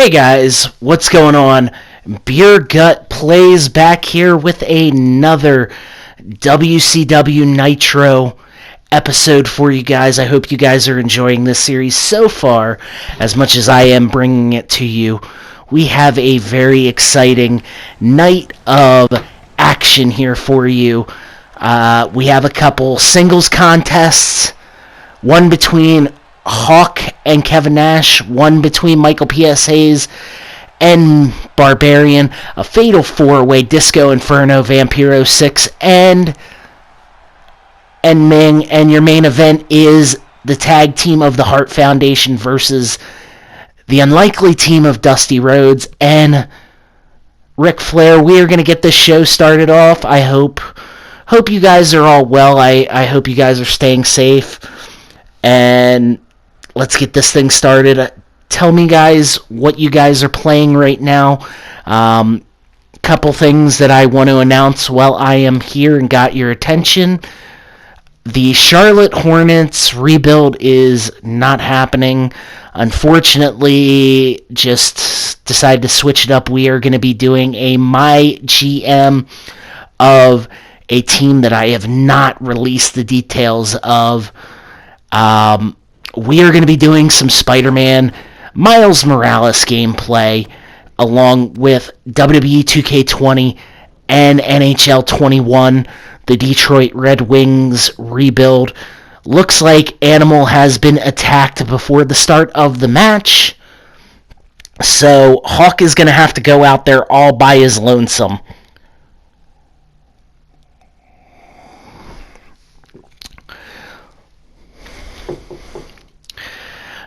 Hey guys, what's going on? Beer Gut Plays back here with another WCW Nitro episode for you guys. I hope you guys are enjoying this series so far as much as I am bringing it to you. We have a very exciting night of action here for you. We have a couple singles contests, one between Hawk and Kevin Nash, one between Michael P.S. Hayes and Barbarian, a fatal four-way Disco Inferno, Vampiro 6, and Ming, and your main event is the tag team of the Hart Foundation versus the unlikely team of Dusty Rhodes and Ric Flair. We are going to get this show started off. I hope you guys are all well. I hope you guys are staying safe, and let's get this thing started. Tell me, guys, what you guys are playing right now. Couple things that I want to announce while I am here and got your attention. The Charlotte Hornets rebuild is not happening. Unfortunately, just decided to switch it up. We are going to be doing a My GM of a team that I have not released the details of. We are going to be doing some Spider-Man Miles Morales gameplay along with WWE2k20 and NHL 21. The Detroit Red Wings rebuild. Looks like Animal has been attacked before the start of the match. So Hawk is going to have to go out there all by his lonesome.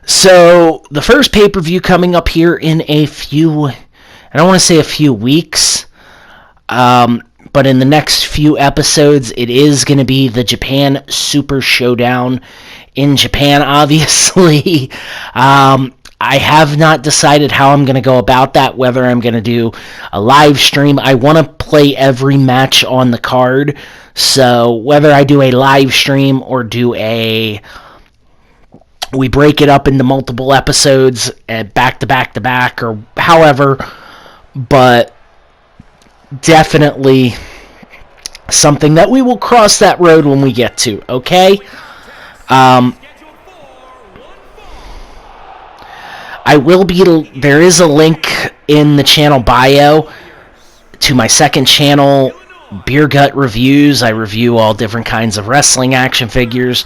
So, the first pay-per-view coming up here in I don't want to say a few weeks, but in the next few episodes, it is going to be the Japan Super Showdown in Japan, obviously. I have not decided how I'm going to go about that, whether I'm going to do a live stream. I want to play every match on the card, so whether I do a live stream or do we break it up into multiple episodes, back to back to back, or however, but definitely something that we will cross that road when we get to, okay? There is a link in the channel bio to my second channel, Beer Gut Reviews. I review all different kinds of wrestling action figures,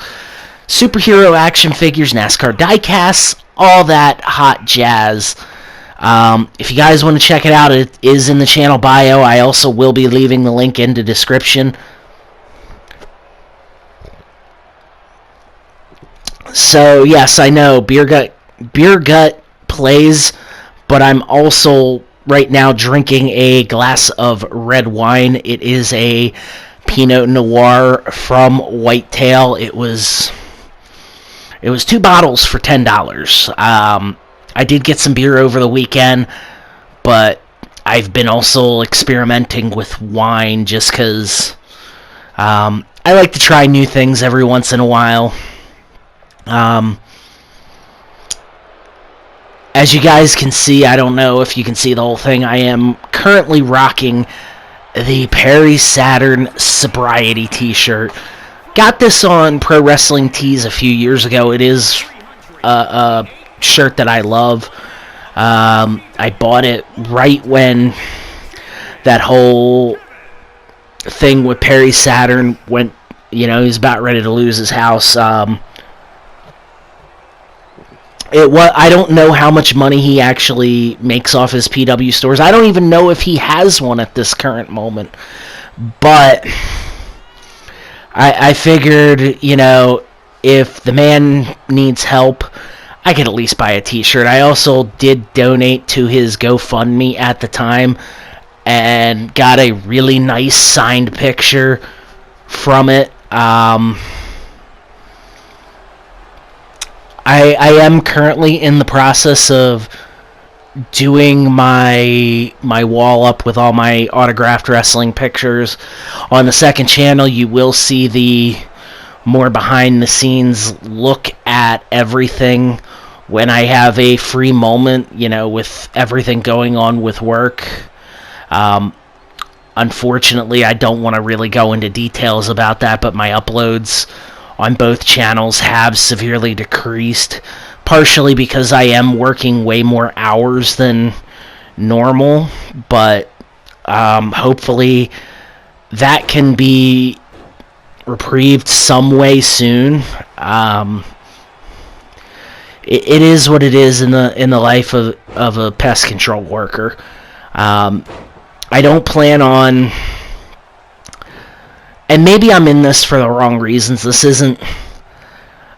superhero action figures, NASCAR diecasts, all that hot jazz. If you guys want to check it out, it is in the channel bio. I also will be leaving the link in the description. So, yes, I know, Beer Gut plays, but I'm also right now drinking a glass of red wine. It is a Pinot Noir from Whitetail. It was 2 bottles for $10. I did get some beer over the weekend, but I've been also experimenting with wine just because I like to try new things every once in a while. As you guys can see, I don't know if you can see the whole thing, I am currently rocking the Perry Saturn Sobriety t-shirt. Got this on Pro Wrestling Tees a few years ago. It is a shirt that I love. I bought it right when that whole thing with Perry Saturn went, he was about ready to lose his house. I don't know how much money he actually makes off his PW stores. I don't even know if he has one at this current moment. But I figured, if the man needs help, I could at least buy a t-shirt. I also did donate to his GoFundMe at the time and got a really nice signed picture from it. I am currently in the process of doing my wall up with all my autographed wrestling pictures. On the second channel, you will see the more behind the scenes look at everything when I have a free moment, with everything going on with work. Unfortunately, I don't want to really go into details about that, but my uploads on both channels have severely decreased, partially because I am working way more hours than normal, but hopefully that can be reprieved some way soon. It is what it is in the life of a pest control worker. I don't plan on, and maybe I'm in this for the wrong reasons.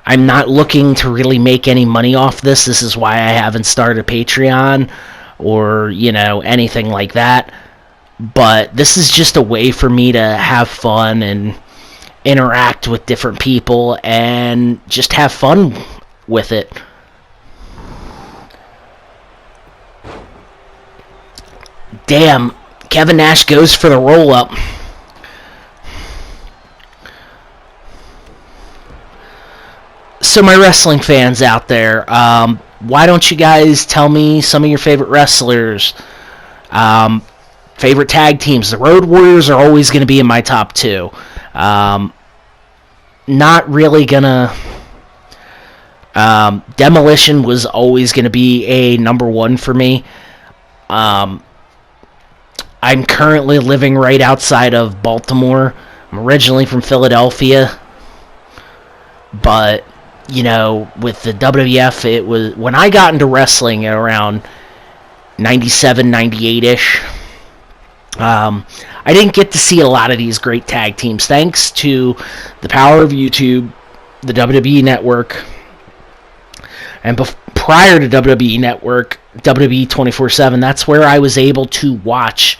I'm not looking to really make any money off this. This is why I haven't started a Patreon or, anything like that. But this is just a way for me to have fun and interact with different people and just have fun with it. Damn, Kevin Nash goes for the roll-up. So my wrestling fans out there, why don't you guys tell me some of your favorite wrestlers, favorite tag teams? The Road Warriors are always going to be in my top 2. Not really gonna... Demolition was always going to be a number 1 for me. I'm currently living right outside of Baltimore. I'm originally from Philadelphia. But, with the WWF, it was... When I got into wrestling at around 97, 98-ish, I didn't get to see a lot of these great tag teams. Thanks to the power of YouTube, the WWE Network, and prior to WWE Network, WWE 24/7, that's where I was able to watch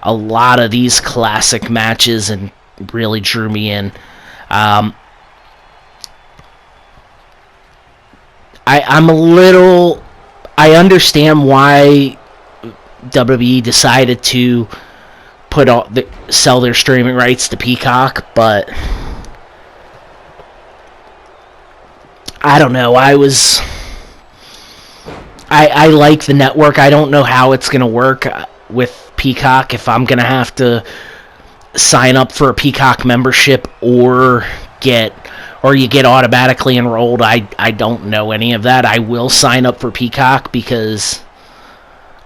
a lot of these classic matches and really drew me in. I understand why WWE decided to sell their streaming rights to Peacock, but I don't know. I like the network. I don't know how it's going to work with Peacock, if I'm going to have to sign up for a Peacock membership or you get automatically enrolled. I don't know any of that. I will sign up for Peacock because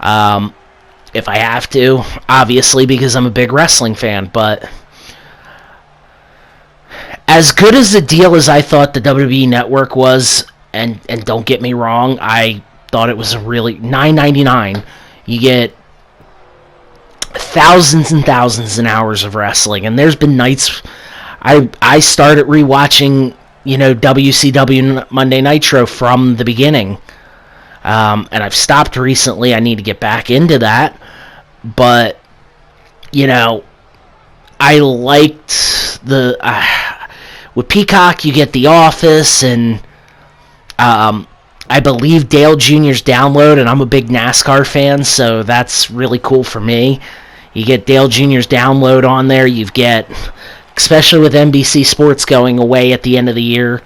if I have to, obviously, because I'm a big wrestling fan. But as good as the deal as I thought the WWE Network was, and don't get me wrong, I thought it was a really $9.99. You get thousands and thousands of hours of wrestling, and there's been nights I started rewatching WCW Monday Nitro from the beginning, and I've stopped recently. I need to get back into that, but I liked with Peacock you get The Office, and I believe Dale Jr.'s download, and I'm a big NASCAR fan, so that's really cool for me. You get Dale Jr.'s download on there. You get, especially with NBC Sports going away at the end of the year,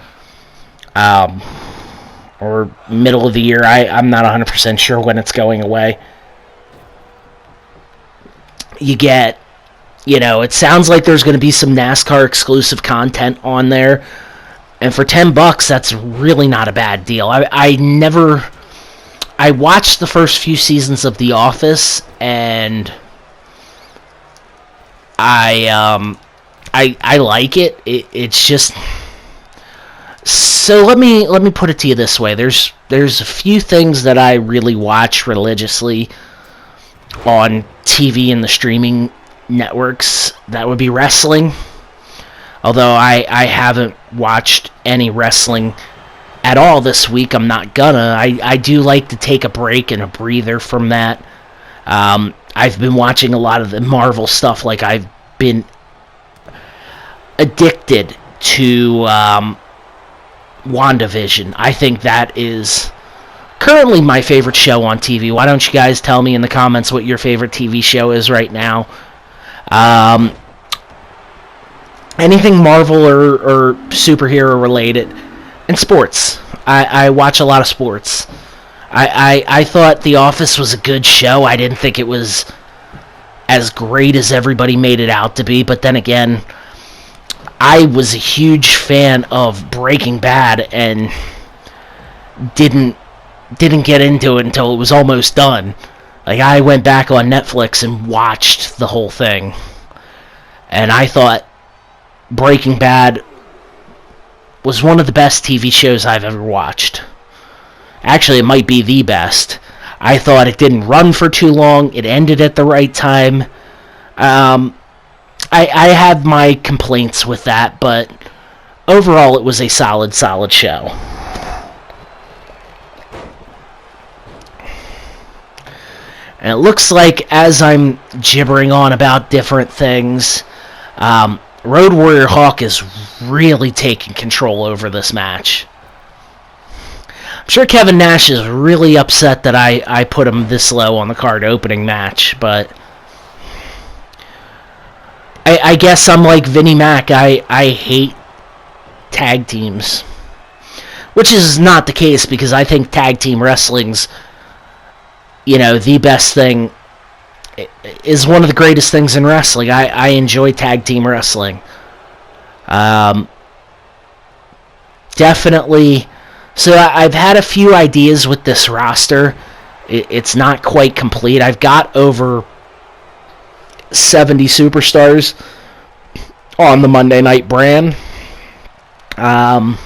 or middle of the year. I'm not 100% sure when it's going away. You get, it sounds like there's going to be some NASCAR exclusive content on there. And for $10, that's really not a bad deal. I watched the first few seasons of The Office, and I like it. It's just, so let me put it to you this way. There's a few things that I really watch religiously on TV and the streaming networks. That would be wrestling. Although I haven't watched any wrestling at all this week, I'm not gonna. I do like to take a break and a breather from that. I've been watching a lot of the Marvel stuff, like I've been addicted to WandaVision. I think that is currently my favorite show on TV. Why don't you guys tell me in the comments what your favorite TV show is right now? Anything Marvel or superhero related. And sports. I watch a lot of sports. I thought The Office was a good show. I didn't think it was as great as everybody made it out to be, but then again, I was a huge fan of Breaking Bad and didn't get into it until it was almost done. Like, I went back on Netflix and watched the whole thing, and I thought Breaking Bad was one of the best TV shows I've ever watched. Actually, it might be the best. I thought it didn't run for too long. It ended at the right time. I have my complaints with that, but overall it was a solid show. And it looks like, as I'm gibbering on about different things, Road Warrior Hawk is really taking control over this match. I'm sure Kevin Nash is really upset that I put him this low on the card opening match, but I guess I'm like Vinnie Mac. I hate tag teams, which is not the case, because I think tag team wrestling's, the best thing, is one of the greatest things in wrestling. I enjoy tag team wrestling. Definitely. So I've had a few ideas with this roster. It's not quite complete. I've got over 70 superstars on the Monday Night brand. I've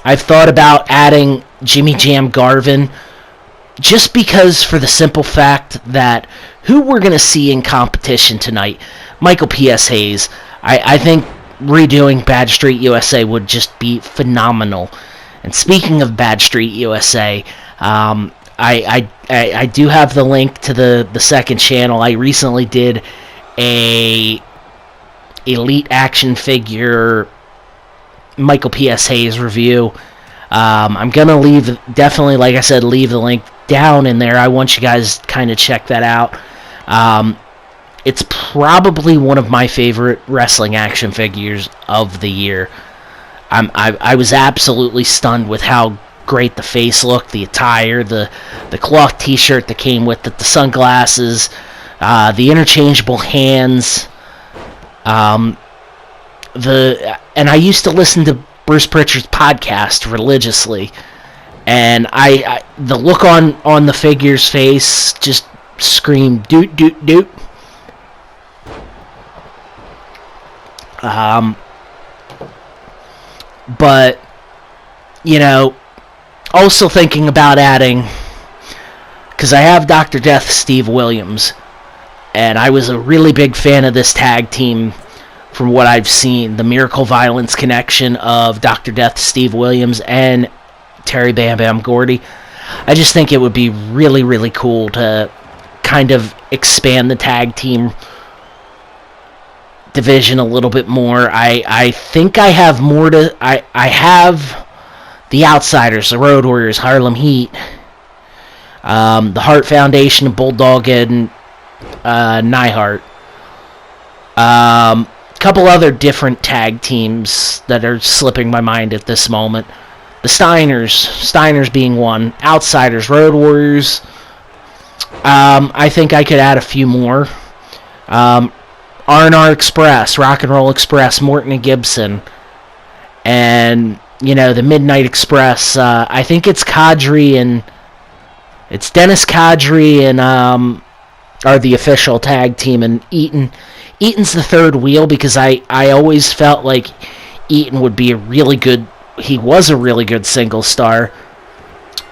thought about adding Jimmy Jam Garvin, just because, for the simple fact that who we're going to see in competition tonight, Michael P.S. Hayes. I think redoing Bad Street USA would just be phenomenal. And speaking of Bad Street USA, I do have the link to the second channel. I recently did a Elite action figure Michael P.S. Hayes review. I'm going to definitely, like I said, leave the link down in there. I want you guys to kind of check that out. It's probably one of my favorite wrestling action figures of the year. I was absolutely stunned with how great the face looked, the attire, the cloth t-shirt that came with it, the sunglasses, the interchangeable hands. And I used to listen to Bruce Pritchard's podcast religiously, and the look on the figure's face just screamed doot doot doot. But also thinking about adding, because I have Dr. Death Steve Williams, and I was a really big fan of this tag team from what I've seen, the Miracle Violence connection of Dr. Death Steve Williams and Terry Bam Bam Gordy. I just think it would be really, really cool to kind of expand the tag team division a little bit more. I think I have more to... I have the Outsiders, the Road Warriors, Harlem Heat, the Hart Foundation, Bulldog, and Neihart. Couple other different tag teams that are slipping my mind at this moment. The Steiners being one. Outsiders, Road Warriors. I think I could add a few more. R&R Express, Rock and Roll Express, Morton and Gibson. And, the Midnight Express. I think it's Kadri and... It's Dennis Kadri and... are the official tag team, and Eaton's the third wheel, because I always felt like Eaton would be he was a really good single star,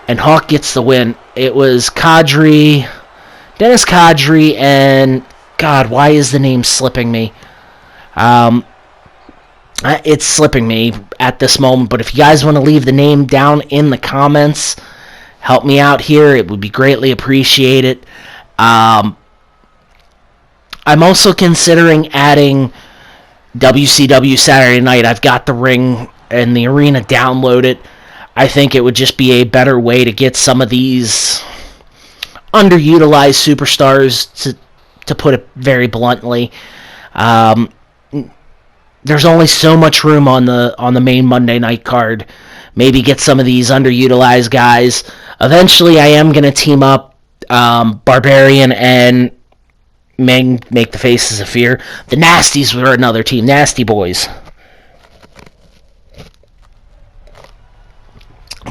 and Hawk gets the win. It was Dennis Kadri, and God, why is the name slipping me? It's slipping me at this moment, but if you guys want to leave the name down in the comments, help me out here, it would be greatly appreciated. I'm also considering adding WCW Saturday Night. I've got the ring and the arena downloaded. I think it would just be a better way to get some of these underutilized superstars, to put it very bluntly. there's only so much room on the main Monday night card. Maybe get some of these underutilized guys. Eventually, I am going to team up Barbarian and make the Faces of Fear. The Nasties were another team. Nasty Boys.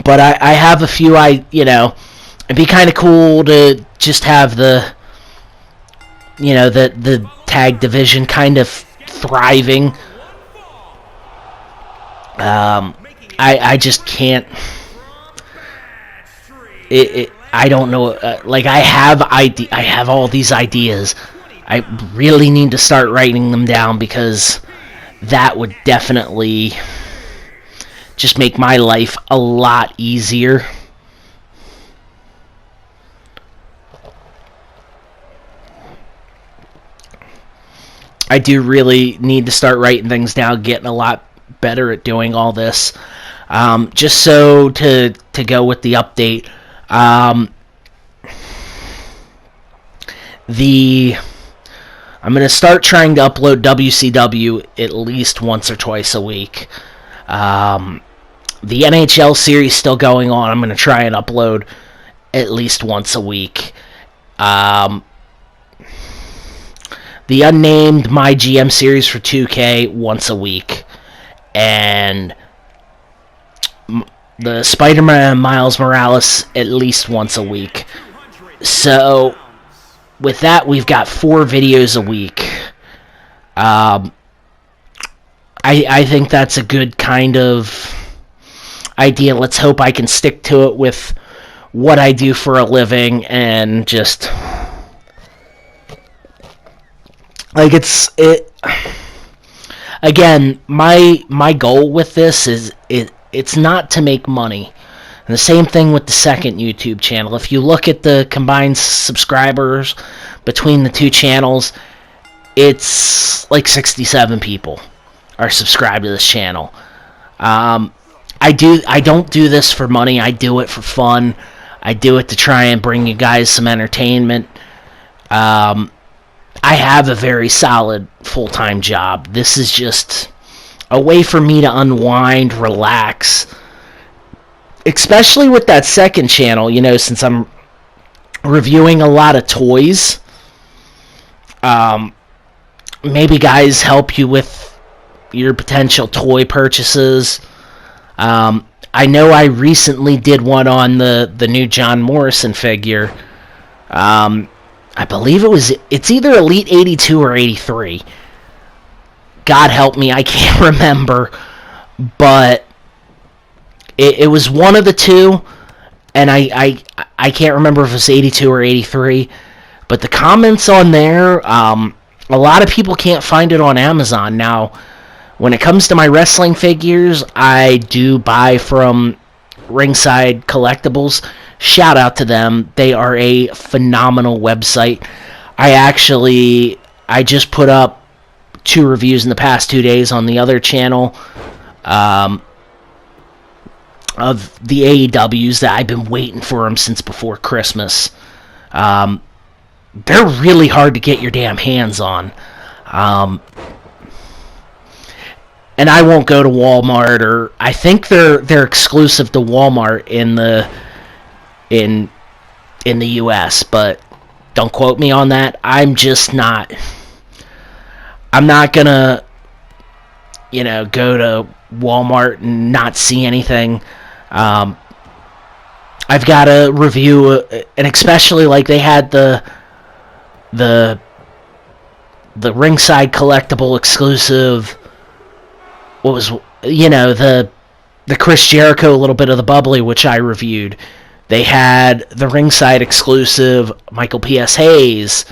But I have a few, it'd be kind of cool to just have the tag division kind of thriving. I just can't. I don't know. I have all these ideas. I really need to start writing them down because that would definitely just make my life a lot easier. I do really need to start writing things down, getting a lot better at doing all this. Just so to go with the update, I'm going to start trying to upload WCW at least once or twice a week. The NHL series still going on. I'm going to try and upload at least once a week. The unnamed My GM series for 2K once a week. And the Spider-Man Miles Morales at least once a week. So with that, we've got 4 videos a week. I think that's a good kind of idea. Let's hope I can stick to it with what I do for a living and just again, my goal with this is it's not to make money. And the same thing with the second YouTube channel. If you look at the combined subscribers between the two channels, it's like 67 people are subscribed to this channel. I don't do this for money. I do it for fun. I do it to try and bring you guys some entertainment. I have a very solid full-time job. This is just a way for me to unwind, relax. Especially with that second channel, since I'm reviewing a lot of toys. Maybe guys help you with your potential toy purchases. I know I recently did one on the new John Morrison figure. I believe it's either Elite 82 or 83. God help me, I can't remember. But it was one of the two, and I can't remember if it was 82 or 83. But the comments on there, a lot of people can't find it on Amazon. Now, when it comes to my wrestling figures, I do buy from Ringside Collectibles. Shout out to them. They are a phenomenal website. I just put up 2 reviews in the past 2 days on the other channel of the AEWs that I've been waiting for them since before Christmas. They're really hard to get your damn hands on. And I won't go to Walmart, or I think they're exclusive to Walmart in the US, but don't quote me on that. I'm not gonna go to Walmart and not see anything. I've got to review, and especially like they had the Ringside Collectible exclusive. What was the Chris Jericho, a little bit of the bubbly, which I reviewed. They had the Ringside exclusive Michael P.S. Hayes,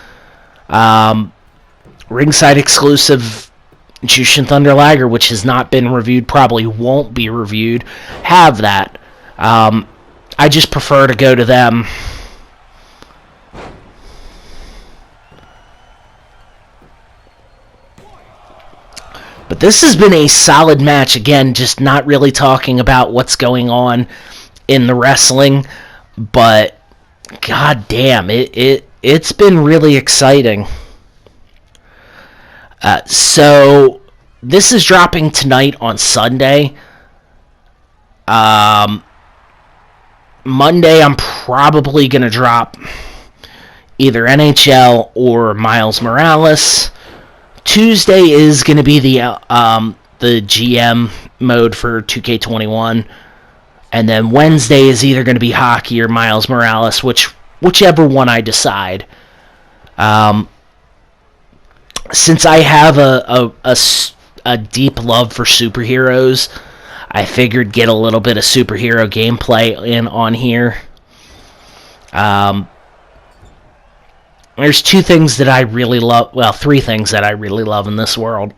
Ringside exclusive Jushin Thunder Liger, which has not been reviewed, probably won't be reviewed. Have that. I just prefer to go to them. But this has been a solid match. Again, just not really talking about what's going on in the wrestling, but god damn, it's been really exciting. So this is dropping tonight on Sunday. Monday, I'm probably going to drop either NHL or Miles Morales. Tuesday is going to be the GM mode for 2K21. And then Wednesday is either going to be hockey or Miles Morales, whichever one I decide. Since I have a deep love for superheroes, I figured get a little bit of superhero gameplay in on here. There's two things that I really love. Well, three things that I really love in this world.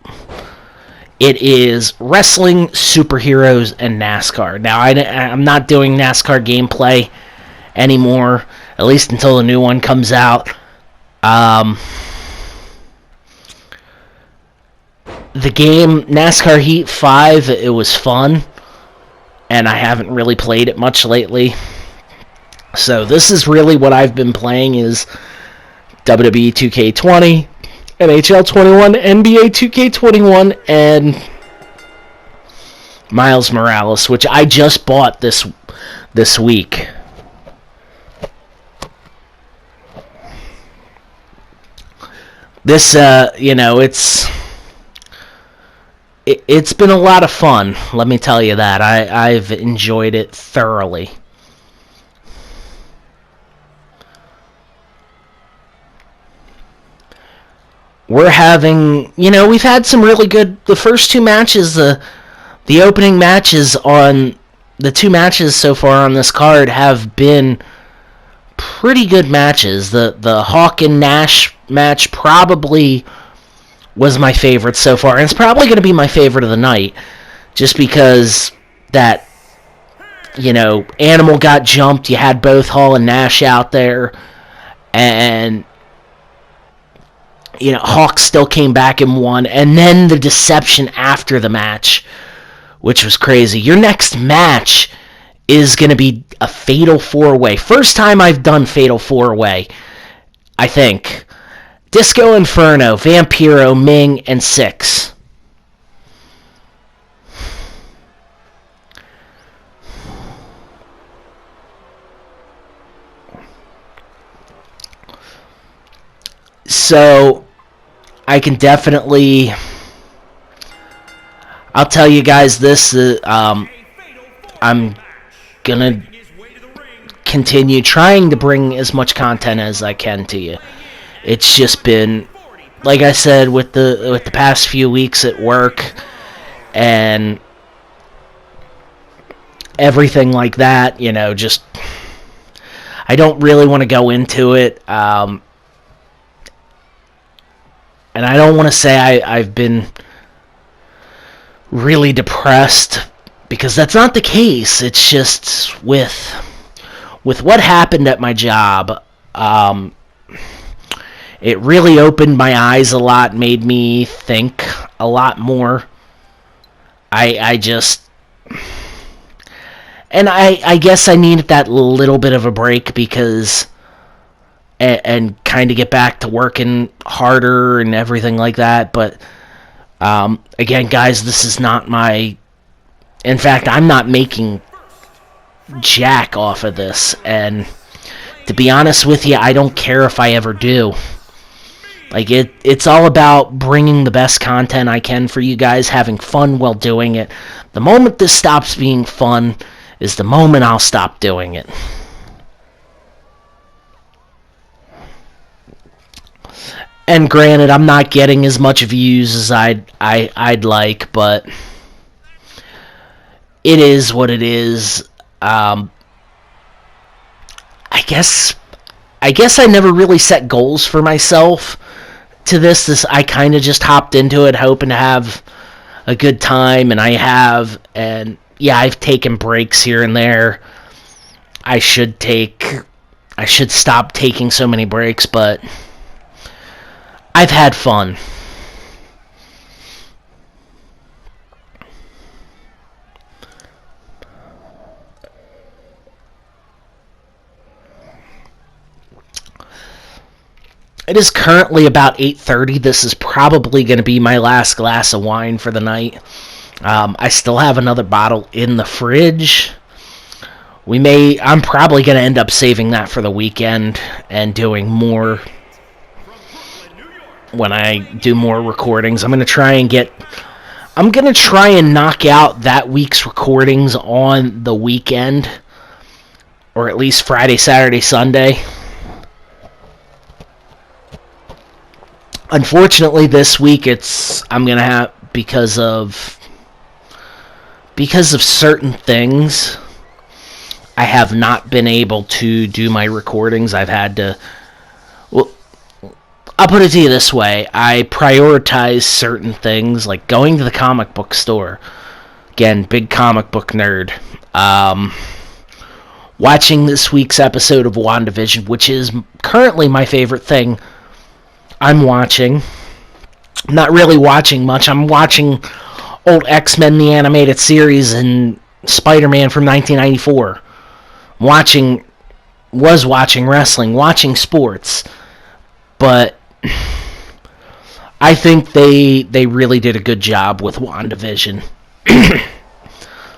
It is wrestling, superheroes, and NASCAR. Now, I'm not doing NASCAR gameplay anymore, at least until the new one comes out. The game, NASCAR Heat 5, it was fun, and I haven't really played it much lately. So this is really what I've been playing is WWE2k20, NHL 21, NBA 2k21, and Miles Morales, which I just bought this week. This, it's been a lot of fun, let me tell you that. I've enjoyed it thoroughly. We're having, we've had some really good, the first two matches, the opening matches on, the two matches so far on this card have been pretty good matches. The Hawk and Nash match probably was my favorite so far, and it's probably going to be my favorite of the night, just because that, Animal got jumped, you had both Hall and Nash out there, and Hawk still came back and won, and then the deception after the match, which was crazy. Your next match is going to be a Fatal 4-Way. First time I've done Fatal 4-Way, I think. Disco Inferno, Vampiro, Ming, and Six. So I can definitely, I'll tell you guys this, I'm gonna continue trying to bring as much content as I can to you. It's just been, like I said, with the past few weeks at work and everything like that, just, I don't really want to go into it, and I don't want to say I've been really depressed, because that's not the case. It's just with what happened at my job, it really opened my eyes a lot, made me think a lot more. I guess I needed that little bit of a break, because and kind of get back to working harder and everything like that. But again, guys, this is not my, in fact, I'm not making jack off of this, and to be honest with you, I don't care if I ever do. Like, it's all about bringing the best content I can for you guys, having fun while doing it. The moment this stops being fun is the moment I'll stop doing it. And granted, I'm not getting as much views as I'd like, but it is what it is. I guess I never really set goals for myself to this. I kind of just hopped into it hoping to have a good time, and I have. And yeah, I've taken breaks here and there. I should stop taking so many breaks, but I've had fun. It is currently about 8:30. This is probably going to be my last glass of wine for the night. I still have another bottle in the fridge. I'm probably going to end up saving that for the weekend and doing more when I do more recordings. I'm going to try and knock out that week's recordings on the weekend, or at least Friday, Saturday, Sunday. Unfortunately, this week I'm going to have, because of certain things, I have not been able to do my recordings. I've had to, well, I'll put it to you this way. I prioritize certain things, like going to the comic book store. Again, big comic book nerd. Watching this week's episode of WandaVision, which is currently my favorite thing I'm watching. I'm not really watching much. I'm watching old X-Men, the animated series, and Spider-Man from 1994. Was watching wrestling, watching sports. But I think they really did a good job with WandaVision.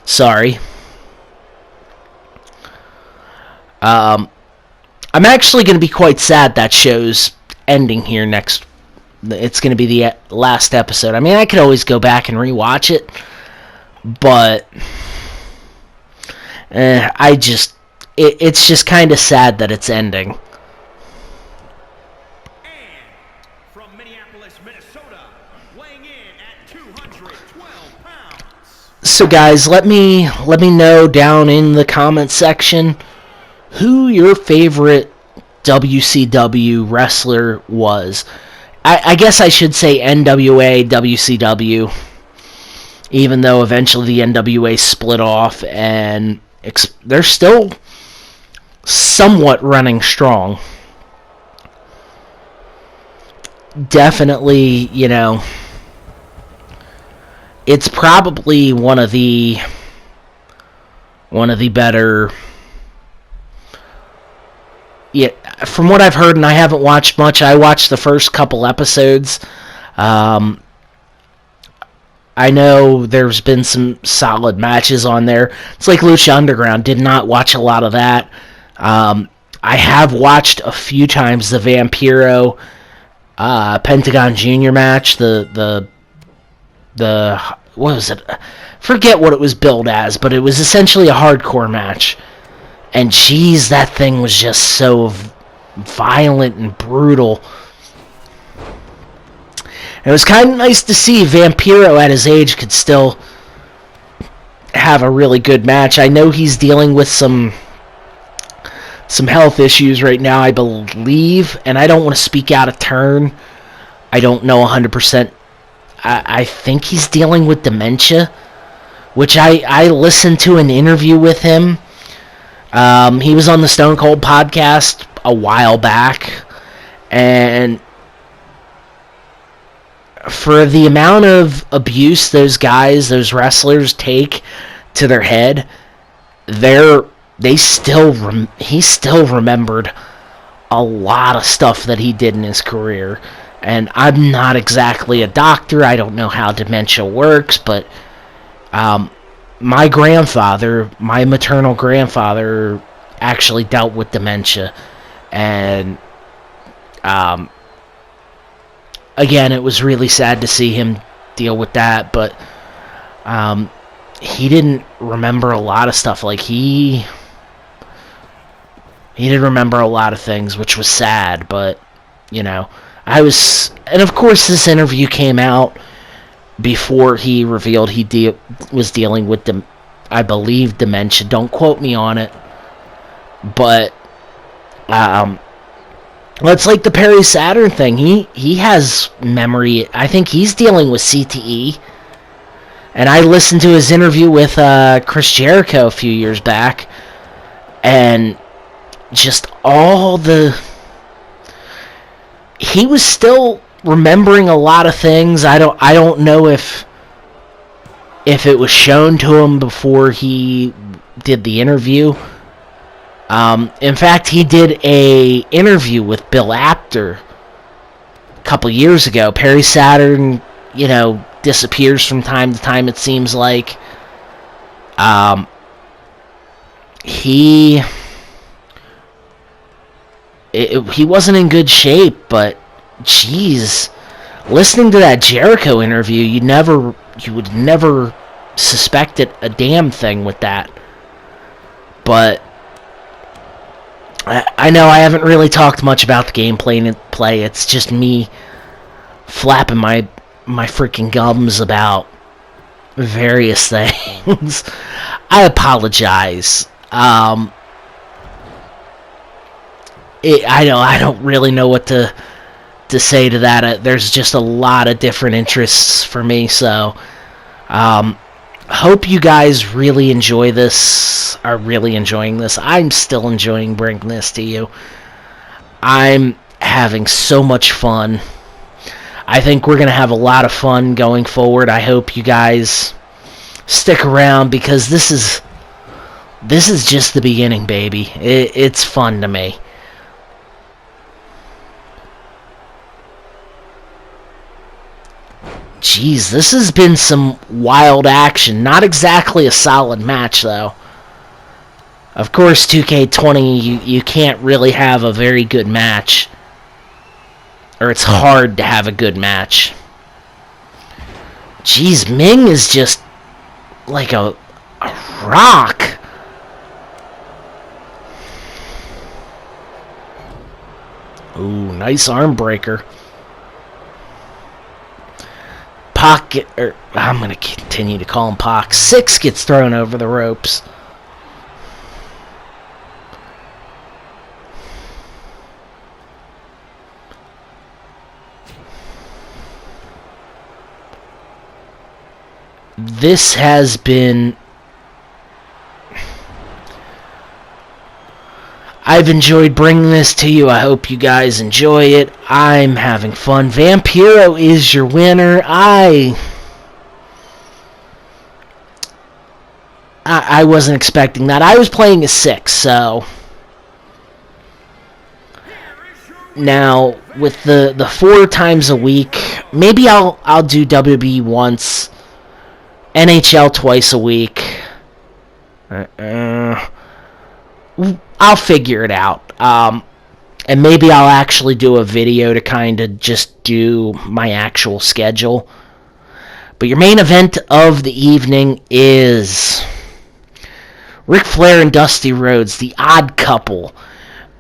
Sorry. I'm actually going to be quite sad that show's ending here next. It's going to be the last episode. I mean, I could always go back and rewatch it, but it's just kind of sad that it's ending. From Minneapolis, Minnesota, weighing in at 212 pounds. So guys, let me know down in the comment section who your favorite WCW wrestler was. I guess I should say NWA, WCW, even though eventually the NWA split off and they're still somewhat running strong. Definitely, it's probably one of the better. Yeah, from what I've heard, and I haven't watched much, I watched the first couple episodes. I know there's been some solid matches on there. It's like Lucha Underground. Did not watch a lot of that. I have watched a few times the Vampiro Pentagon Jr. match. The what was it? Forget what it was billed as, but it was essentially a hardcore match. And geez, that thing was just so violent and brutal. And it was kind of nice to see Vampiro at his age could still have a really good match. I know he's dealing with some health issues right now, I believe, and I don't want to speak out of turn. I don't know 100%. I think he's dealing with dementia, which I listened to an interview with him. He was on the Stone Cold podcast a while back, and for the amount of abuse those wrestlers take to their head, he still remembered a lot of stuff that he did in his career. And I'm not exactly a doctor. I don't know how dementia works, but my maternal grandfather, actually dealt with dementia. And again, it was really sad to see him deal with that, but he didn't remember a lot of stuff. Like, he didn't remember a lot of things, which was sad, but, and of course this interview came out before he revealed he was dealing with, I believe, dementia. Don't quote me on it. But, it's like the Perry Saturn thing. He has memory. I think he's dealing with CTE. And I listened to his interview with Chris Jericho a few years back. And just he was still remembering a lot of things. I don't know if it was shown to him before he did the interview. In fact, he did a interview with Bill Apter couple years ago. Perry Saturn, disappears from time to time, it seems like. He wasn't in good shape, but jeez, listening to that Jericho interview, you would never suspect it a damn thing with that. But I know I haven't really talked much about the gameplay. It's just me flapping my freaking gums about various things. I apologize. I don't really know what to say to that. There's just a lot of different interests for me, so hope you guys really enjoy this, are really enjoying this. I'm still enjoying bringing this to you. I'm having so much fun. I think we're going to have a lot of fun going forward. I hope you guys stick around, because this is just the beginning, baby. It's fun to me. Jeez, this has been some wild action. Not exactly a solid match, though. Of course, 2K20, you can't really have a very good match. Or it's hard to have a good match. Jeez, Ming is just like a rock. Ooh, nice arm breaker. I'm going to continue to call him Pac. 6 gets thrown over the ropes. This has been... I've enjoyed bringing this to you. I hope you guys enjoy it. I'm having fun. Vampiro is your winner. I wasn't expecting that. I was playing a 6, so... Now, with the 4 times a week, maybe I'll do WWE once, NHL twice a week. I'll figure it out. And maybe I'll actually do a video to kind of just do my actual schedule. But your main event of the evening is Ric Flair and Dusty Rhodes, the Odd Couple,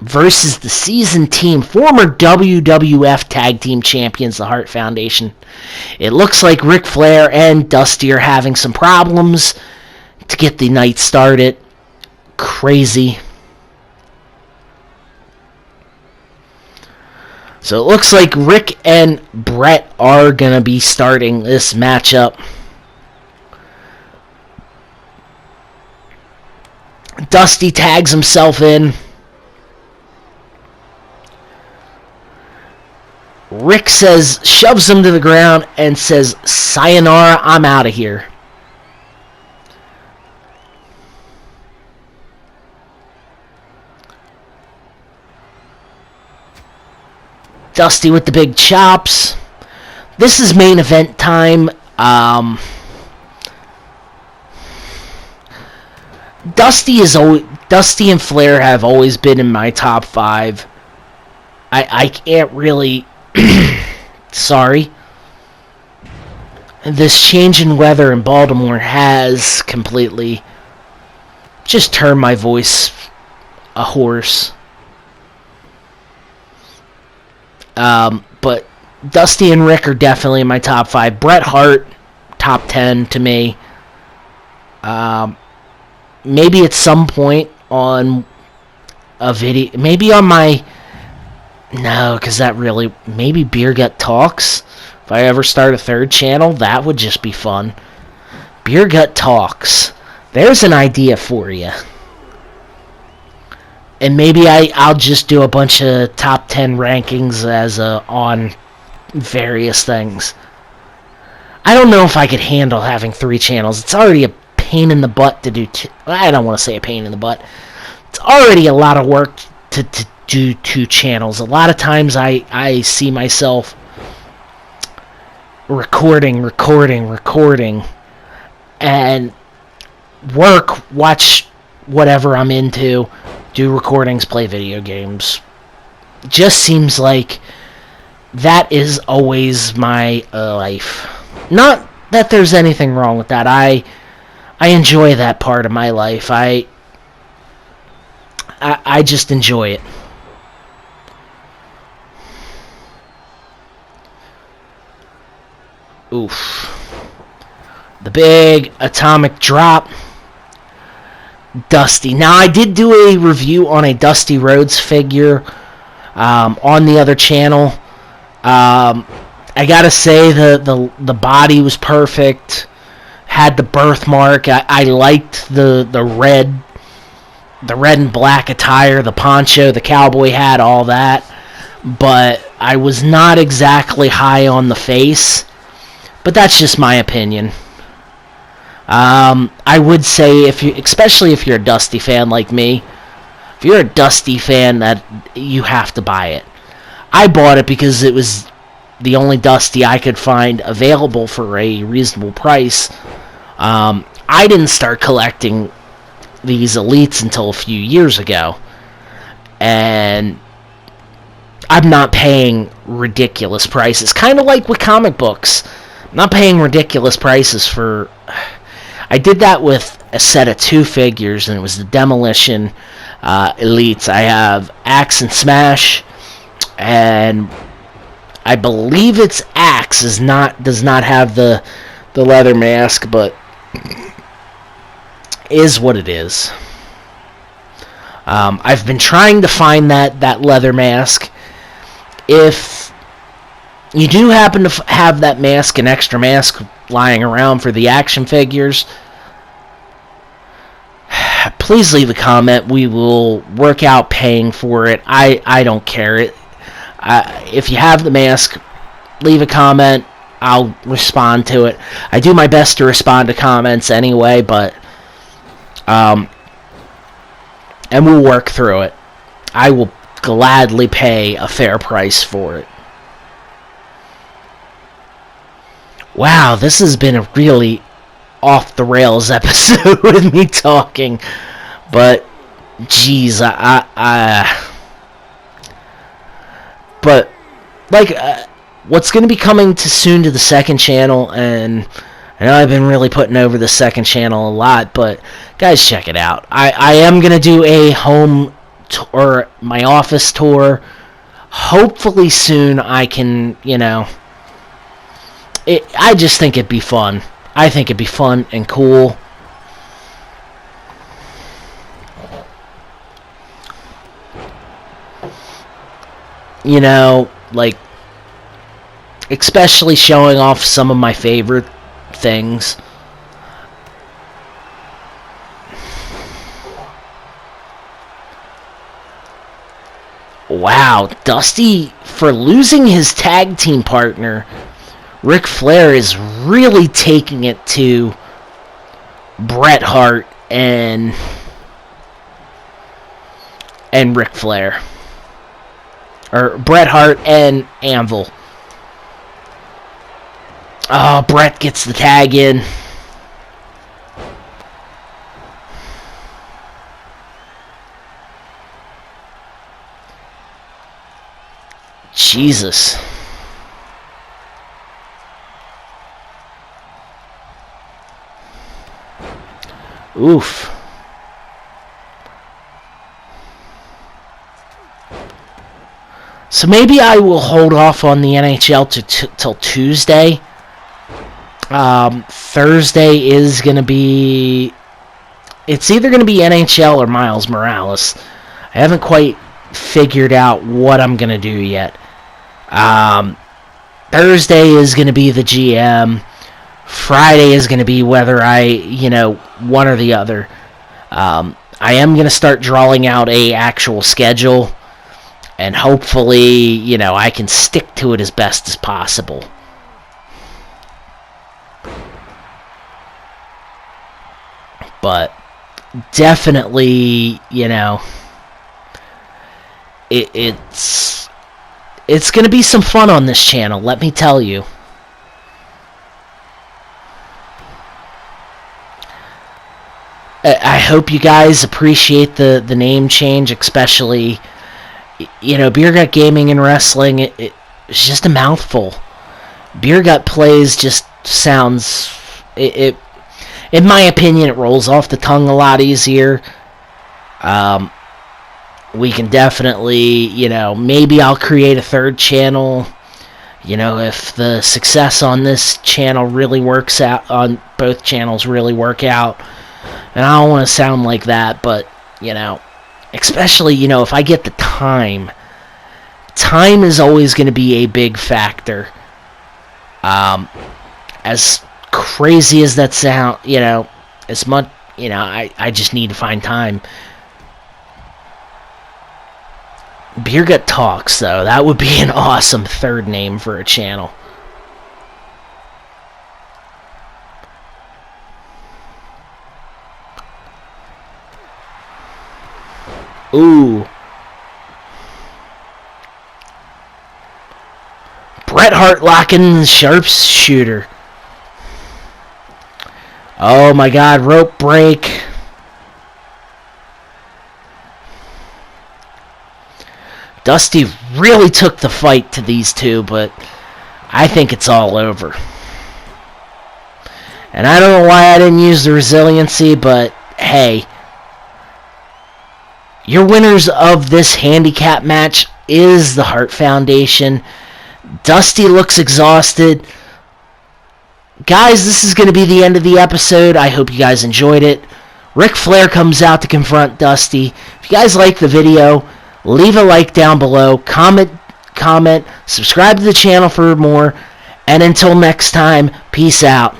versus the seasoned team, former WWF Tag Team Champions, the Hart Foundation. It looks like Ric Flair and Dusty are having some problems to get the night started. Crazy. So it looks like Rick and Bret are going to be starting this matchup. Dusty tags himself in. Rick shoves him to the ground and says, "Sayonara, I'm out of here." Dusty with the big chops. This is main event time. Dusty and Flair have always been in my top 5. I can't really... Sorry. This change in weather in Baltimore has completely just turned my voice a horse. But Dusty and Rick are definitely in my top 5. Bret Hart, top 10 to me. Maybe at some point on a video, maybe on my... No, because that really... Maybe Beer Gut Talks. If I ever start a 3rd channel, that would just be fun. Beer Gut Talks. There's an idea for you. And maybe I'll just do a bunch of top 10 rankings on various things. I don't know if I could handle having 3 channels. It's already a pain in the butt to do... I don't want to say a pain in the butt. It's already a lot of work to do 2 channels. A lot of times I see myself recording, and work, watch whatever I'm into, do recordings, play video games. Just seems like that is always my life. Not that there's anything wrong with that. I enjoy that part of my life. I just enjoy it. Oof. The big atomic drop. Dusty. Now, I did do a review on a Dusty Rhodes figure on the other channel. I gotta say the body was perfect. Had the birthmark. I liked the red and black attire, the poncho, the cowboy hat, all that. But I was not exactly high on the face. But that's just my opinion. I would say, especially if you're a Dusty fan like me, if you're a Dusty fan, that you have to buy it. I bought it because it was the only Dusty I could find available for a reasonable price. I didn't start collecting these Elites until a few years ago. And I'm not paying ridiculous prices. Kind of like with comic books. I'm not paying ridiculous prices for... I did that with a set of 2 figures, and it was the Demolition Elites. I have Axe and Smash, and I believe it's Axe does not have the leather mask, but is what it is. I've been trying to find that leather mask. If you do happen to have that mask, an extra mask lying around for the action figures, please leave a comment. We will work out paying for it. I don't care. If you have the mask, leave a comment. I'll respond to it. I do my best to respond to comments anyway, but and we'll work through it. I will gladly pay a fair price for it. Wow, this has been a really off-the-rails episode with me talking. But, geez, but, like, what's going to be coming soon to the second channel, and I know I've been really putting over the second channel a lot, but, guys, check it out. I am going to do a home tour, my office tour. Hopefully soon I can, I just think it'd be fun. I think it'd be fun and cool. Like, especially showing off some of my favorite things. Wow, Dusty, for losing his tag team partner, Ric Flair is really taking it to Bret Hart and Ric Flair. Or Bret Hart and Anvil. Oh, Bret gets the tag in. Jesus. Oof. So maybe I will hold off on the NHL till Tuesday. Thursday is going to be... It's either going to be NHL or Miles Morales. I haven't quite figured out what I'm going to do yet. Thursday is going to be the GM. Friday is going to be whether I, one or the other. I am going to start drawing out a actual schedule, and hopefully, I can stick to it as best as possible. But definitely, it's going to be some fun on this channel, let me tell you. hope you guys appreciate the name change, especially, Beer Gut Gaming and Wrestling. It's just a mouthful. Beer Gut Plays just sounds, in my opinion, it rolls off the tongue a lot easier. We can definitely, maybe I'll create a third channel. If the success on this channel really works out, on both channels really work out. And I don't want to sound like that, but, especially, if I get the time. Time is always going to be a big factor. As crazy as that sound, as much, I just need to find time. Beer Gut Talks, though, that would be an awesome third name for a channel. Ooh. Bret Hart locking the sharpshooter. Oh my god, rope break. Dusty really took the fight to these two, but I think it's all over. And I don't know why I didn't use the resiliency, but hey. Your winners of this handicap match is the Hart Foundation. Dusty looks exhausted. Guys, this is going to be the end of the episode. I hope you guys enjoyed it. Ric Flair comes out to confront Dusty. If you guys like the video, leave a like down below. Comment, subscribe to the channel for more. And until next time, peace out.